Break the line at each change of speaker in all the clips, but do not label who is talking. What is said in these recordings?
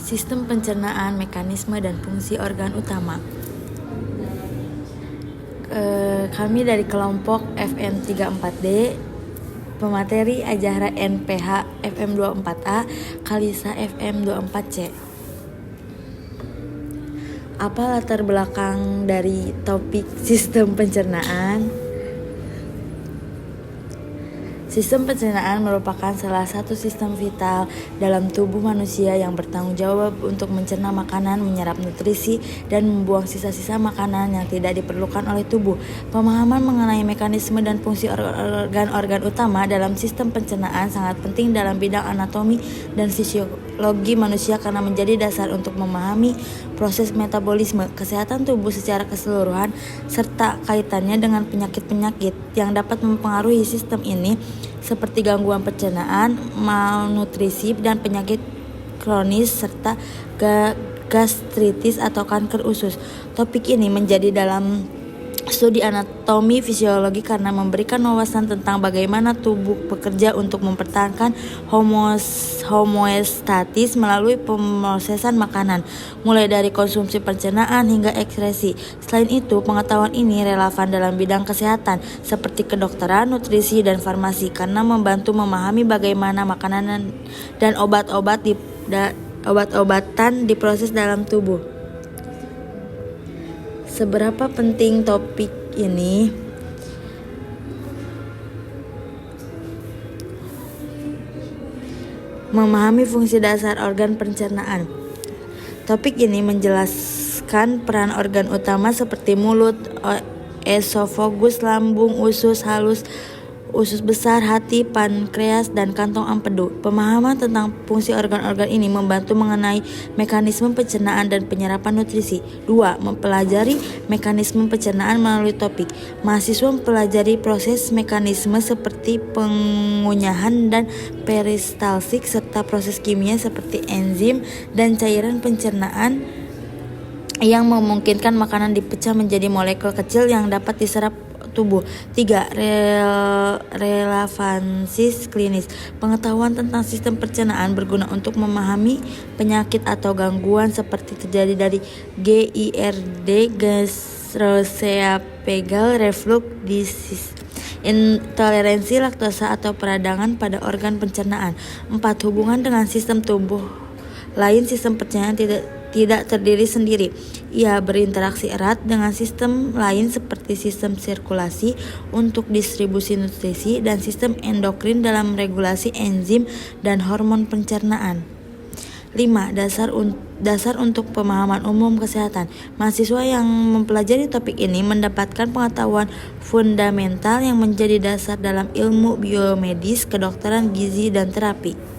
Sistem pencernaan, mekanisme dan fungsi organ utama. Kami dari kelompok FM34D, pemateri Ajahra NPH FM24A, Kalisa FM24C. Apa latar belakang dari topik sistem pencernaan? Sistem pencernaan merupakan salah satu sistem vital dalam tubuh manusia yang bertanggung jawab untuk mencerna makanan, menyerap nutrisi, dan membuang sisa-sisa makanan yang tidak diperlukan oleh tubuh. Pemahaman mengenai mekanisme dan fungsi organ-organ utama dalam sistem pencernaan sangat penting dalam bidang anatomi dan fisiologi manusia karena menjadi dasar untuk memahami proses metabolisme, kesehatan tubuh secara keseluruhan, serta kaitannya dengan penyakit-penyakit yang dapat mempengaruhi sistem ini, seperti gangguan pencernaan, malnutrisi, dan penyakit kronis, serta gastritis atau kanker usus. Topik ini menjadi dalam studi anatomi fisiologi karena memberikan wawasan tentang bagaimana tubuh bekerja untuk mempertahankan homeostatis melalui pemrosesan makanan, mulai dari konsumsi pencernaan hingga ekskresi. Selain itu, pengetahuan ini relevan dalam bidang kesehatan seperti kedokteran, nutrisi, dan farmasi karena membantu memahami bagaimana makanan dan obat-obatan diproses dalam tubuh. Seberapa penting topik ini? Memahami fungsi dasar organ pencernaan. Topik ini menjelaskan peran organ utama seperti mulut, esofagus, lambung, usus halus, usus besar, hati, pankreas, dan kantong empedu. Pemahaman tentang fungsi organ-organ ini membantu mengenai mekanisme pencernaan dan penyerapan nutrisi. 2. Mempelajari mekanisme pencernaan melalui topik. Mahasiswa mempelajari proses mekanisme seperti pengunyahan dan peristaltik serta proses kimia seperti enzim dan cairan pencernaan yang memungkinkan makanan dipecah menjadi molekul kecil yang dapat diserap tubuh. 3. Relevansi klinis. Pengetahuan tentang sistem pencernaan berguna untuk memahami penyakit atau gangguan seperti terjadi dari GIRD, gastroesophageal reflux disease, intoleransi laktosa atau peradangan pada organ pencernaan. 4. Hubungan dengan sistem tubuh lain. Sistem pencernaan tidak terdiri sendiri. Ia berinteraksi erat dengan sistem lain seperti sistem sirkulasi untuk distribusi nutrisi dan sistem endokrin dalam regulasi enzim dan hormon pencernaan. 5. Dasar untuk pemahaman umum kesehatan. Mahasiswa yang mempelajari topik ini mendapatkan pengetahuan fundamental yang menjadi dasar dalam ilmu biomedis, kedokteran, gizi, dan terapi.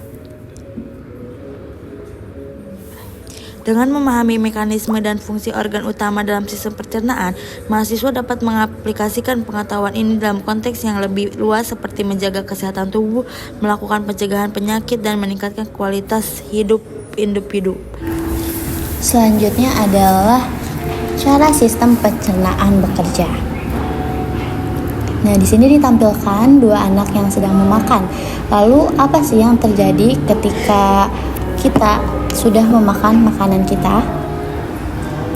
Dengan memahami mekanisme dan fungsi organ utama dalam sistem pencernaan, mahasiswa dapat mengaplikasikan pengetahuan ini dalam konteks yang lebih luas seperti menjaga kesehatan tubuh, melakukan pencegahan penyakit, dan meningkatkan kualitas hidup individu.
Selanjutnya adalah cara sistem pencernaan bekerja. Nah, di sini ditampilkan dua anak yang sedang memakan. Lalu apa sih yang terjadi ketika kita sudah memakan makanan kita?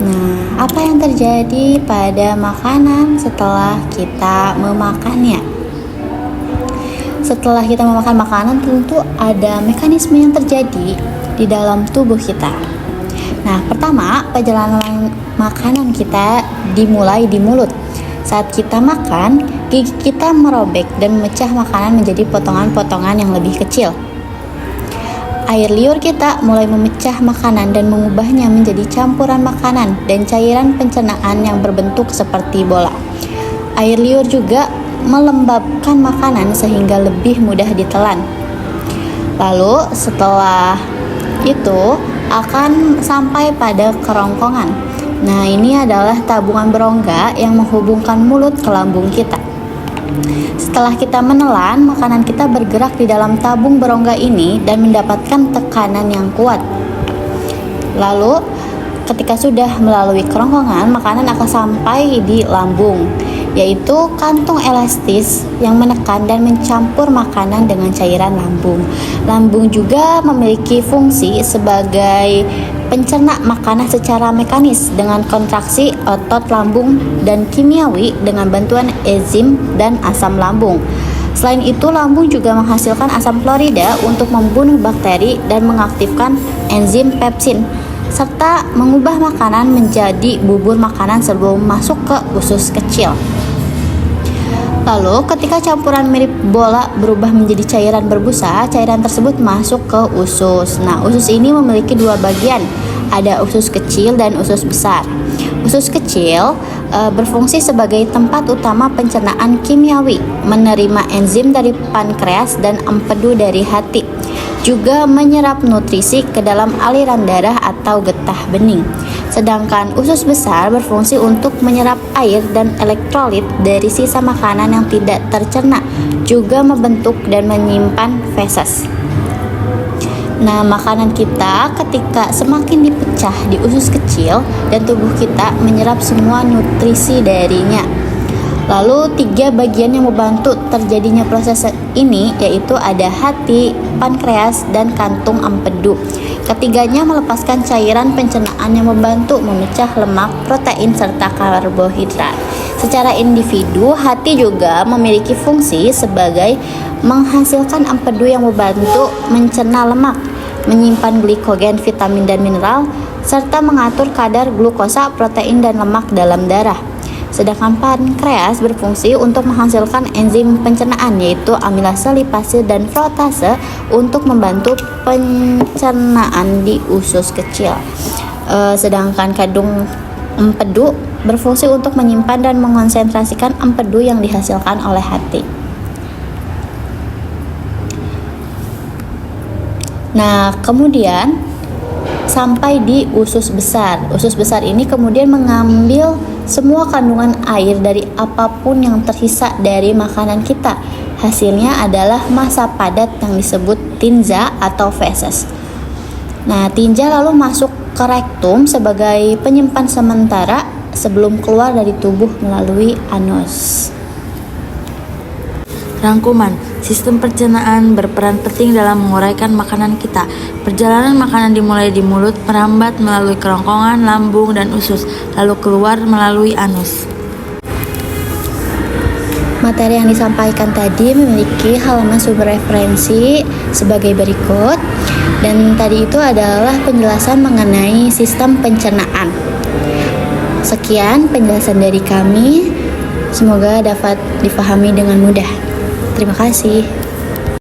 Nah, apa yang terjadi pada makanan setelah kita memakannya? Setelah kita memakan makanan, tentu ada mekanisme yang terjadi di dalam tubuh kita. Nah, pertama, perjalanan makanan kita dimulai di mulut. Saat kita makan, gigi kita merobek dan memecah makanan menjadi potongan-potongan yang lebih kecil. Air liur kita mulai memecah makanan dan mengubahnya menjadi campuran makanan dan cairan pencernaan yang berbentuk seperti bola. Air liur juga melembabkan makanan sehingga lebih mudah ditelan. Lalu setelah itu akan sampai pada kerongkongan. Nah, ini adalah tabungan berongga yang menghubungkan mulut ke lambung kita. Setelah kita menelan, makanan kita bergerak di dalam tabung berongga ini dan mendapatkan tekanan yang kuat. Lalu ketika sudah melalui kerongkongan, makanan akan sampai di lambung, yaitu kantung elastis yang menekan dan mencampur makanan dengan cairan lambung. Lambung juga memiliki fungsi sebagai pencerna makanan secara mekanis dengan kontraksi otot lambung dan kimiawi dengan bantuan enzim dan asam lambung. Selain itu, lambung juga menghasilkan asam klorida untuk membunuh bakteri dan mengaktifkan enzim pepsin, serta mengubah makanan menjadi bubur makanan sebelum masuk ke usus kecil. Lalu, ketika campuran mirip bola berubah menjadi cairan berbusa, cairan tersebut masuk ke usus. Nah, usus ini memiliki dua bagian, ada usus kecil dan usus besar. Usus kecil berfungsi sebagai tempat utama pencernaan kimiawi, menerima enzim dari pankreas dan empedu dari hati, juga menyerap nutrisi ke dalam aliran darah atau getah bening. Sedangkan usus besar berfungsi untuk menyerap air dan elektrolit dari sisa makanan yang tidak tercerna, juga membentuk dan menyimpan feses. Nah, makanan kita ketika semakin dipecah di usus kecil dan tubuh kita menyerap semua nutrisi darinya. Lalu 3 bagian yang membantu terjadinya proses ini yaitu ada hati, pankreas, dan kantung empedu. Ketiganya melepaskan cairan pencernaan yang membantu memecah lemak, protein, serta karbohidrat. Secara individu, hati juga memiliki fungsi sebagai menghasilkan empedu yang membantu mencerna lemak, menyimpan glikogen, vitamin, dan mineral, serta mengatur kadar glukosa, protein, dan lemak dalam darah. Sedangkan pankreas berfungsi untuk menghasilkan enzim pencernaan yaitu amilase, lipase, dan frotase untuk membantu pencernaan di usus kecil. Sedangkan kandung empedu berfungsi untuk menyimpan dan mengonsentrasikan empedu yang dihasilkan oleh hati. Nah, kemudian sampai di usus besar. Usus besar ini kemudian mengambil semua kandungan air dari apapun yang tersisa dari makanan kita. Hasilnya adalah massa padat yang disebut tinja atau feses. Nah, tinja lalu masuk ke rektum sebagai penyimpan sementara sebelum keluar dari tubuh melalui anus.
Rangkuman, sistem pencernaan berperan penting dalam menguraikan makanan kita. Perjalanan makanan dimulai di mulut, merambat melalui kerongkongan, lambung, dan usus, lalu keluar melalui anus.
Materi yang disampaikan tadi memiliki halaman sumber referensi sebagai berikut. Dan tadi itu adalah penjelasan mengenai sistem pencernaan. Sekian penjelasan dari kami. Semoga dapat difahami dengan mudah. Terima kasih.